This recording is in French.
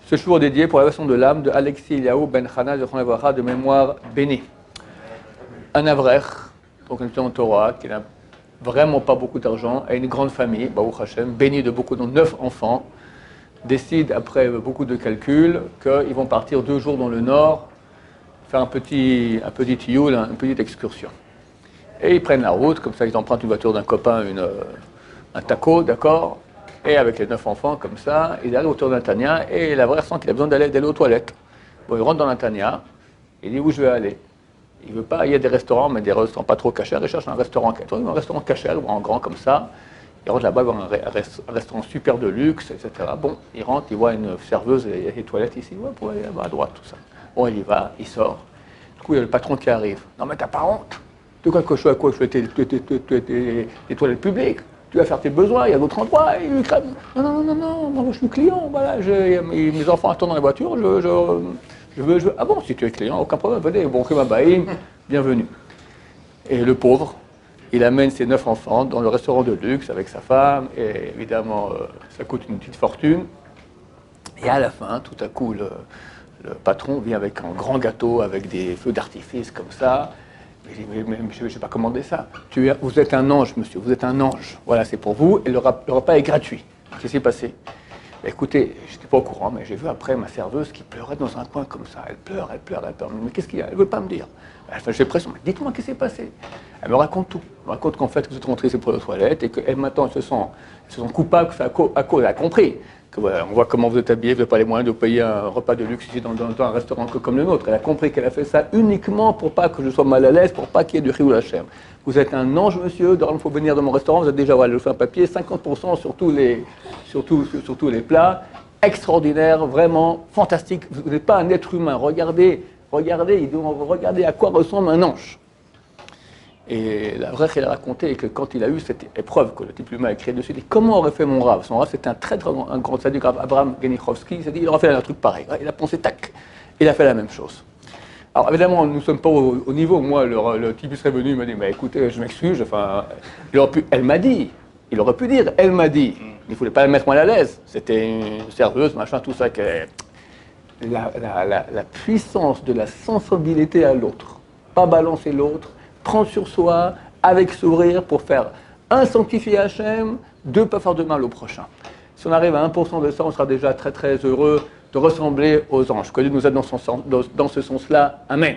Ce jour dédié pour la version de l'âme de Alexis Eliaou Ben Chana de mémoire béni. Un avrech, donc un étudiant en Torah, qui n'a vraiment pas beaucoup d'argent, a une grande famille, Baruch Hashem, béni de beaucoup, donc 9 enfants, décide après beaucoup de calculs qu'ils vont partir 2 jours dans le nord, faire un petit tioul, une petite excursion. Et ils prennent la route, comme ça ils empruntent une voiture d'un copain, un taco, d'accord. Et avec les 9 enfants, comme ça, ils arrivent autour d'un Tania, et l'Avrech sent qu'il a besoin d'aller aux toilettes. Bon, il rentre dans la Tania, il dit où je vais aller. Il veut pas, il y a des restaurants, mais des restaurants pas trop cachers, il cherche un restaurant caché, en grand comme ça. Il rentre là-bas, il voit un restaurant super de luxe, etc. Bon, il rentre, il voit une serveuse, il y a des toilettes ici, ouais, pour aller là-bas à droite, tout ça. Bon, il y va, il sort. Du coup, il y a le patron qui arrive. Non, mais t'as pas honte? De quoi je fais tes toilettes publiques? Tu vas faire tes besoins, il y a d'autres endroits, et il crème. Non, moi je suis client, voilà, mes enfants attendent dans la voiture, je veux. Ah bon, si tu es client, aucun problème, venez, bon, bienvenue. Et le pauvre, il amène ses 9 enfants dans le restaurant de luxe avec sa femme, et évidemment, ça coûte une petite fortune. Et à la fin, tout à coup, le patron vient avec un grand gâteau, avec des feux d'artifice comme ça. Je dis, mais je n'ai pas commandé ça. Vous êtes un ange, monsieur, vous êtes un ange. Voilà, c'est pour vous, et le repas est gratuit. Qu'est-ce qui s'est passé? Écoutez, je n'étais pas au courant, mais j'ai vu après ma serveuse qui pleurait dans un coin comme ça. Elle pleure. Mais qu'est-ce qu'il y a? Elle ne veut pas me dire. Enfin, j'ai pression, mais dites-moi qu'est-ce qui s'est passé. Elle me raconte tout. Elle me raconte qu'en fait, vous êtes rentré pour les toilettes et que maintenant, elles se sont coupables à cause, elle a compris. Que, voilà, on voit comment vous êtes habillé, vous n'avez pas les moyens de payer un repas de luxe ici dans un restaurant comme le nôtre. Elle a compris qu'elle a fait ça uniquement pour pas que je sois mal à l'aise, pour pas qu'il y ait du Chilul Hashem. Vous êtes un ange, monsieur, il faut venir dans mon restaurant, vous êtes déjà, voilà, je fais un papier, 50% sur tous les plats. Extraordinaire, vraiment fantastique. Vous n'êtes pas un être humain. Regardez à quoi ressemble un ange. Et l'Avrech, il a raconté que quand il a eu cette épreuve que le type humain a écrit dessus, il dit comment aurait fait mon Rav? Son Rav, c'était un grand sadique, Abraham Genichovski. Il s'est dit, il aurait fait un truc pareil. Il a pensé, tac, il a fait la même chose. Alors évidemment, nous ne sommes pas au niveau. Moi, le type serait venu, il m'a dit, mais écoutez, je m'excuse. Enfin, elle m'a dit. Il aurait pu dire, elle m'a dit. Il ne voulait pas la mettre mal à l'aise. C'était une serveuse, machin, tout ça. La puissance de la sensibilité à l'autre. Pas balancer l'autre, prendre sur soi, avec sourire, pour faire un sanctifier Hachem, 2 pas faire de mal au prochain. Si on arrive à 1% de ça, on sera déjà très très heureux de ressembler aux anges. Que Dieu nous aide dans ce sens-là. Amen.